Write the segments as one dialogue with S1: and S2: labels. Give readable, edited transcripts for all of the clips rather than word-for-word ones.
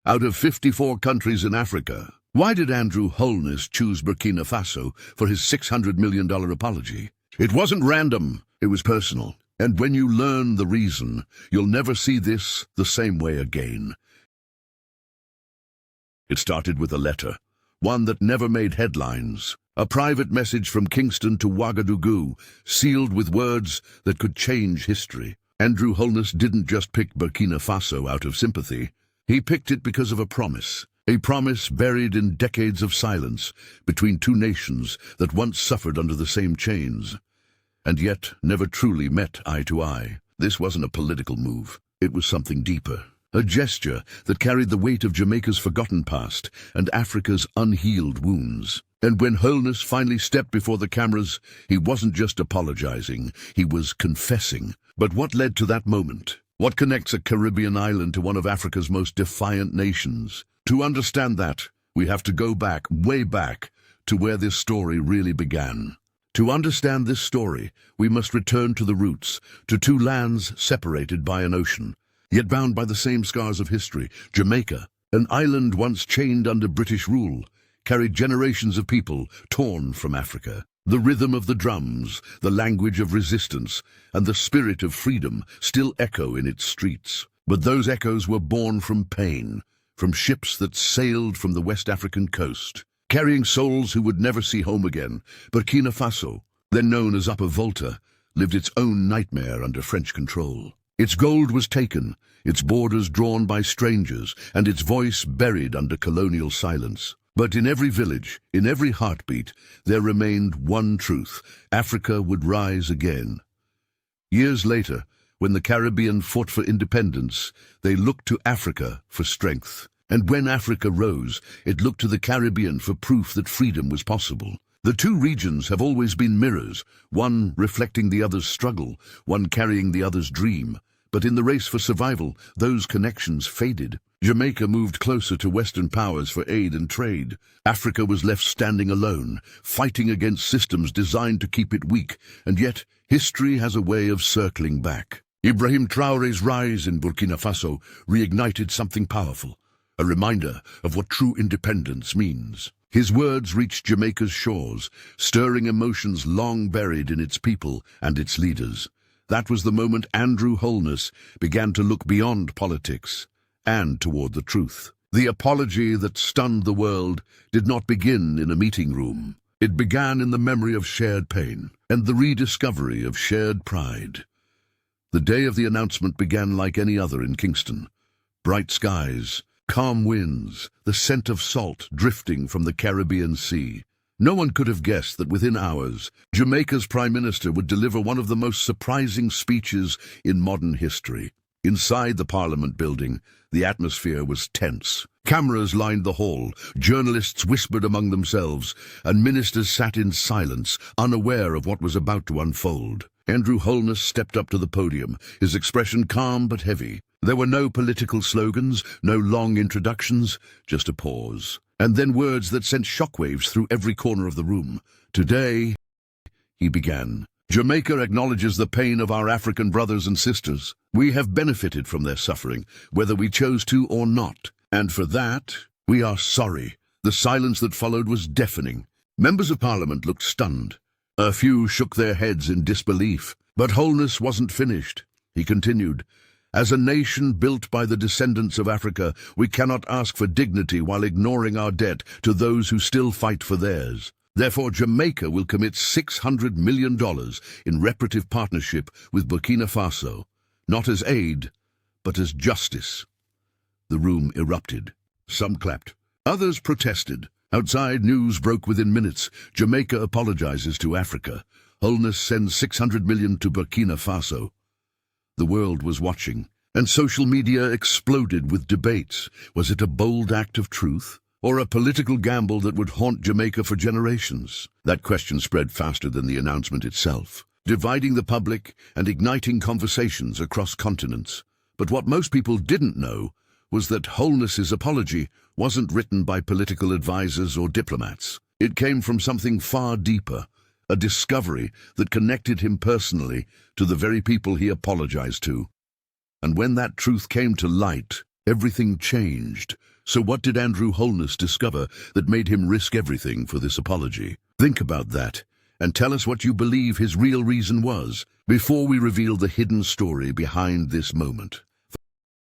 S1: Out of 54 countries in Africa, why did Andrew Holness choose Burkina Faso for his $600 million apology? It wasn't random, it was personal. And when you learn the reason, you'll never see this the same way again. It started with a letter, one that never made headlines. A private message from Kingston to Ouagadougou, sealed with words that could change history. Andrew Holness didn't just pick Burkina Faso out of sympathy. He picked it because of a promise buried in decades of silence between two nations that once suffered under the same chains, and yet never truly met eye to eye. This wasn't a political move. It was something deeper. A gesture that carried the weight of Jamaica's forgotten past and Africa's unhealed wounds. And when Holness finally stepped before the cameras, he wasn't just apologizing, he was confessing. But what led to that moment? What connects a Caribbean island to one of Africa's most defiant nations? To understand that, we have to go back, way back, to where this story really began. To understand this story, we must return to the roots, to two lands separated by an ocean, yet bound by the same scars of history. Jamaica, an island once chained under British rule, carried generations of people torn from Africa. The rhythm of the drums, the language of resistance, and the spirit of freedom still echo in its streets. But those echoes were born from pain, from ships that sailed from the West African coast, carrying souls who would never see home again. Burkina Faso, then known as Upper Volta, lived its own nightmare under French control. Its gold was taken, its borders drawn by strangers, and its voice buried under colonial silence. But in every village, in every heartbeat, there remained one truth: Africa would rise again. Years later, when the Caribbean fought for independence, they looked to Africa for strength. And when Africa rose, it looked to the Caribbean for proof that freedom was possible. The two regions have always been mirrors, one reflecting the other's struggle, one carrying the other's dream. But in the race for survival, those connections faded. Jamaica moved closer to Western powers for aid and trade. Africa was left standing alone, fighting against systems designed to keep it weak. And yet, history has a way of circling back. Ibrahim Traoré's rise in Burkina Faso reignited something powerful, a reminder of what true independence means. His words reached Jamaica's shores, stirring emotions long buried in its people and its leaders. That was the moment Andrew Holness began to look beyond politics and toward the truth. The apology that stunned the world did not begin in a meeting room. It began in the memory of shared pain and the rediscovery of shared pride. The day of the announcement began like any other in Kingston. Bright skies, calm winds, the scent of salt drifting from the Caribbean Sea. No one could have guessed that within hours, Jamaica's Prime Minister would deliver one of the most surprising speeches in modern history. Inside the Parliament building, the atmosphere was tense. Cameras lined the hall, journalists whispered among themselves, and ministers sat in silence, unaware of what was about to unfold. Andrew Holness stepped up to the podium, his expression calm but heavy. There were no political slogans, no long introductions, just a pause. And then words that sent shockwaves through every corner of the room. Today, he began, Jamaica acknowledges the pain of our African brothers and sisters. We have benefited from their suffering, whether we chose to or not. And for that, we are sorry. The silence that followed was deafening. Members of Parliament looked stunned. A few shook their heads in disbelief. But Holness wasn't finished. He continued, as a nation built by the descendants of Africa, we cannot ask for dignity while ignoring our debt to those who still fight for theirs. Therefore, Jamaica will commit $600 million in reparative partnership with Burkina Faso, not as aid, but as justice. The room erupted. Some clapped. Others protested. Outside, news broke within minutes. Jamaica apologizes to Africa. Holness sends $600 million to Burkina Faso. The world was watching, and social media exploded with debates. Was it a bold act of truth, or a political gamble that would haunt Jamaica for generations? That question spread faster than the announcement itself, dividing the public and igniting conversations across continents. But what most people didn't know was that Holness's apology wasn't written by political advisors or diplomats. It came from something far deeper, a discovery that connected him personally to the very people he apologized to. And when that truth came to light, everything changed. So what did Andrew Holness discover that made him risk everything for this apology? Think about that, and tell us what you believe his real reason was, before we reveal the hidden story behind this moment.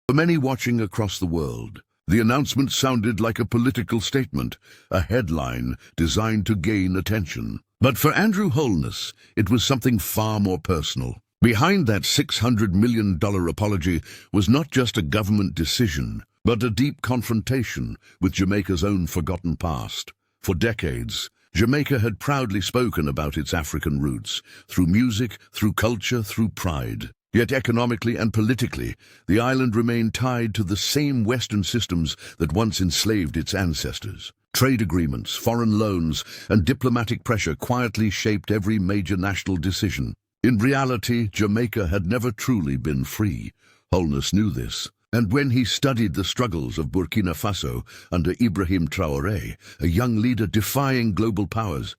S1: For many watching across the world, the announcement sounded like a political statement, a headline designed to gain attention. But for Andrew Holness, it was something far more personal. Behind that $600 million apology was not just a government decision, but a deep confrontation with Jamaica's own forgotten past. For decades, Jamaica had proudly spoken about its African roots, through music, through culture, through pride. Yet economically and politically, the island remained tied to the same Western systems that once enslaved its ancestors. Trade agreements, foreign loans, and diplomatic pressure quietly shaped every major national decision. In reality, Jamaica had never truly been free. Holness knew this. And when he studied the struggles of Burkina Faso under Ibrahim Traoré, a young leader defying global powers,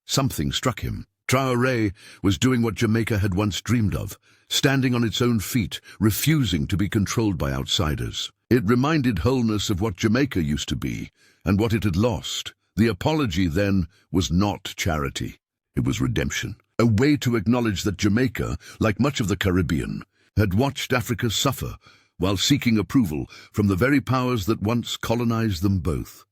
S1: something struck him. Traoré was doing what Jamaica had once dreamed of, standing on its own feet, refusing to be controlled by outsiders. It reminded Holness of what Jamaica used to be, and what it had lost. The apology, then, was not charity. It was redemption, a way to acknowledge that Jamaica, like much of the Caribbean, had watched Africa suffer while seeking approval from the very powers that once colonized them both.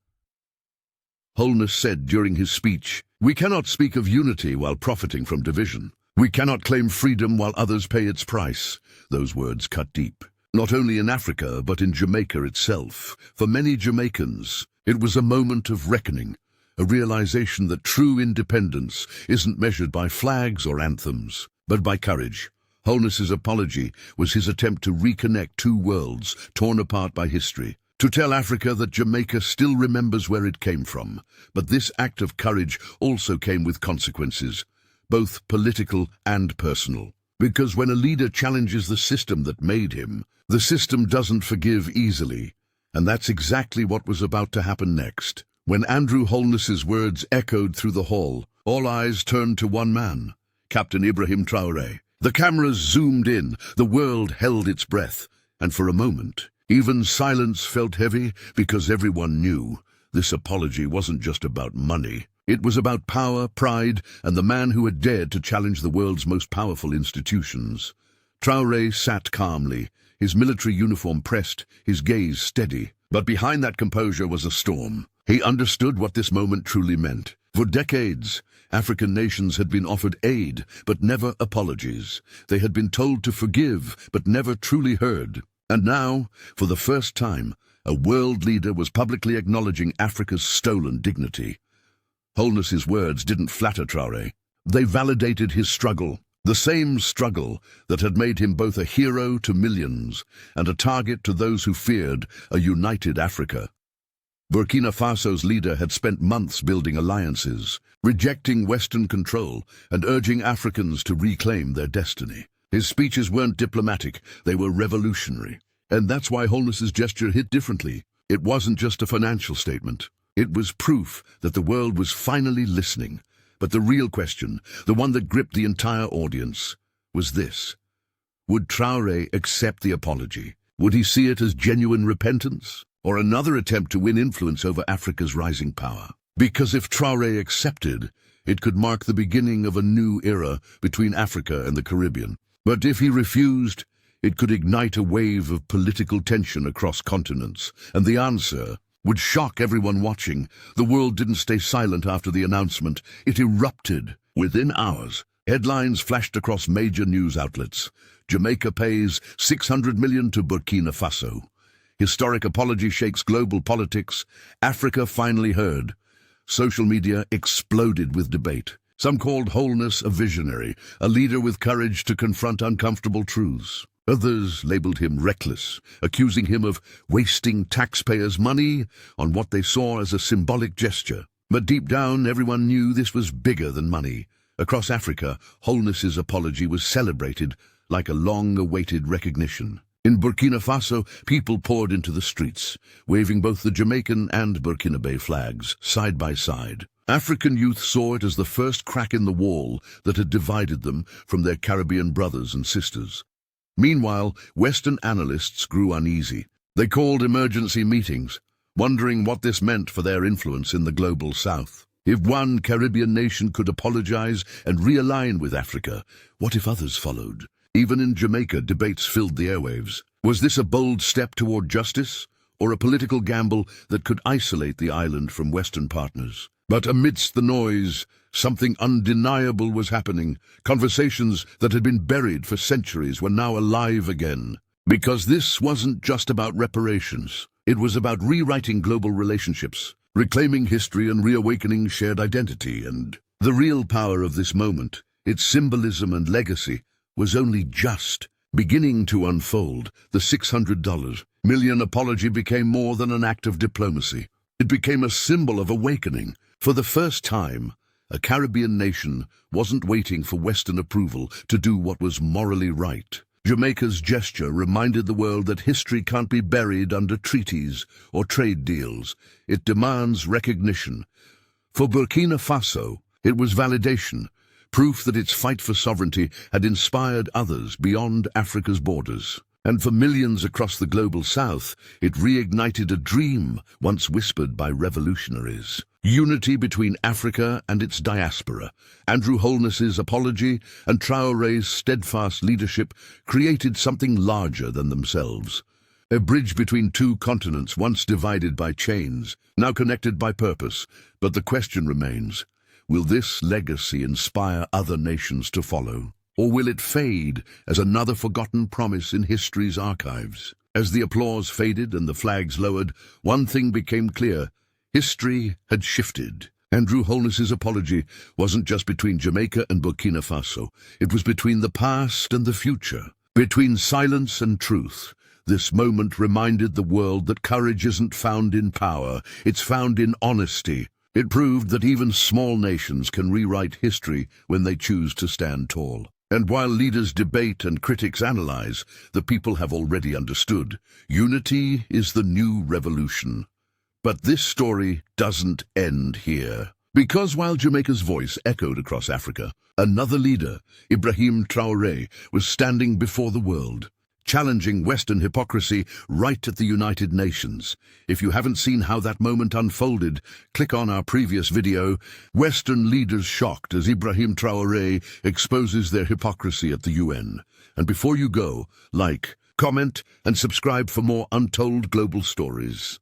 S1: Holness said during his speech, "We cannot speak of unity while profiting from division. We cannot claim freedom while others pay its price." Those words cut deep, not only in Africa but in Jamaica itself. For many Jamaicans, it was a moment of reckoning, a realization that true independence isn't measured by flags or anthems, but by courage. Holness's apology was his attempt to reconnect two worlds torn apart by history, to tell Africa that Jamaica still remembers where it came from. But this act of courage also came with consequences, both political and personal. Because when a leader challenges the system that made him, the system doesn't forgive easily. And that's exactly what was about to happen next. When Andrew Holness's words echoed through the hall, all eyes turned to one man, Captain Ibrahim Traoré. The cameras zoomed in, the world held its breath, and for a moment, even silence felt heavy, because everyone knew this apology wasn't just about money. It was about power, pride, and the man who had dared to challenge the world's most powerful institutions. Traoré sat calmly, his military uniform pressed, his gaze steady. But behind that composure was a storm. He understood what this moment truly meant. For decades, African nations had been offered aid, but never apologies. They had been told to forgive, but never truly heard. And now, for the first time, a world leader was publicly acknowledging Africa's stolen dignity. Holness's words didn't flatter Traoré. They validated his struggle, the same struggle that had made him both a hero to millions and a target to those who feared a united Africa. Burkina Faso's leader had spent months building alliances, rejecting Western control and urging Africans to reclaim their destiny. His speeches weren't diplomatic, they were revolutionary. And that's why Holness's gesture hit differently. It wasn't just a financial statement. It was proof that the world was finally listening. But the real question, the one that gripped the entire audience, was this. Would Traoré accept the apology? Would he see it as genuine repentance, or another attempt to win influence over Africa's rising power? Because if Traoré accepted, it could mark the beginning of a new era between Africa and the Caribbean. But if he refused, it could ignite a wave of political tension across continents. And the answer would shock everyone watching. The world didn't stay silent after the announcement. It erupted. Within hours, headlines flashed across major news outlets. Jamaica pays $600 million to Burkina Faso. Historic apology shakes global politics. Africa finally heard. Social media exploded with debate. Some called Holness a visionary, a leader with courage to confront uncomfortable truths. Others labeled him reckless, accusing him of wasting taxpayers' money on what they saw as a symbolic gesture. But deep down, everyone knew this was bigger than money. Across Africa, Holness's apology was celebrated like a long-awaited recognition. In Burkina Faso, people poured into the streets, waving both the Jamaican and Burkinabe flags, side by side. African youth saw it as the first crack in the wall that had divided them from their Caribbean brothers and sisters. Meanwhile, Western analysts grew uneasy. They called emergency meetings. wondering what this meant for their influence in the global south. If one Caribbean nation could apologize and realign with Africa, what if others followed? Even in Jamaica, debates filled the airwaves. Was this a bold step toward justice, or a political gamble that could isolate the island from Western partners? But amidst the noise, something undeniable was happening. Conversations that had been buried for centuries were now alive again. Because this wasn't just about reparations. It was about rewriting global relationships, reclaiming history and reawakening shared identity. And the real power of this moment, its symbolism and legacy, was only just beginning to unfold. The $600 million apology became more than an act of diplomacy. It became a symbol of awakening. For the first time, a Caribbean nation wasn't waiting for Western approval to do what was morally right. Jamaica's gesture reminded the world that history can't be buried under treaties or trade deals. It demands recognition. For Burkina Faso, it was validation, proof that its fight for sovereignty had inspired others beyond Africa's borders. And for millions across the global south, it reignited a dream once whispered by revolutionaries. Unity between Africa and its diaspora. Andrew Holness's apology and Traore's steadfast leadership created something larger than themselves. A bridge between two continents once divided by chains, now connected by purpose. But the question remains, will this legacy inspire other nations to follow? Or will it fade as another forgotten promise in history's archives? As the applause faded and the flags lowered, one thing became clear. History had shifted. Andrew Holness's apology wasn't just between Jamaica and Burkina Faso. It was between the past and the future, between silence and truth. This moment reminded the world that courage isn't found in power, it's found in honesty. It proved that even small nations can rewrite history when they choose to stand tall. And while leaders debate and critics analyze, the people have already understood. Unity is the new revolution. But this story doesn't end here. Because while Jamaica's voice echoed across Africa, another leader, Ibrahim Traoré, was standing before the world, challenging Western hypocrisy right at the United Nations. If you haven't seen how that moment unfolded, click on our previous video. Western leaders shocked as Ibrahim Traoré exposes their hypocrisy at the UN. And before you go, like, comment, and subscribe for more untold global stories.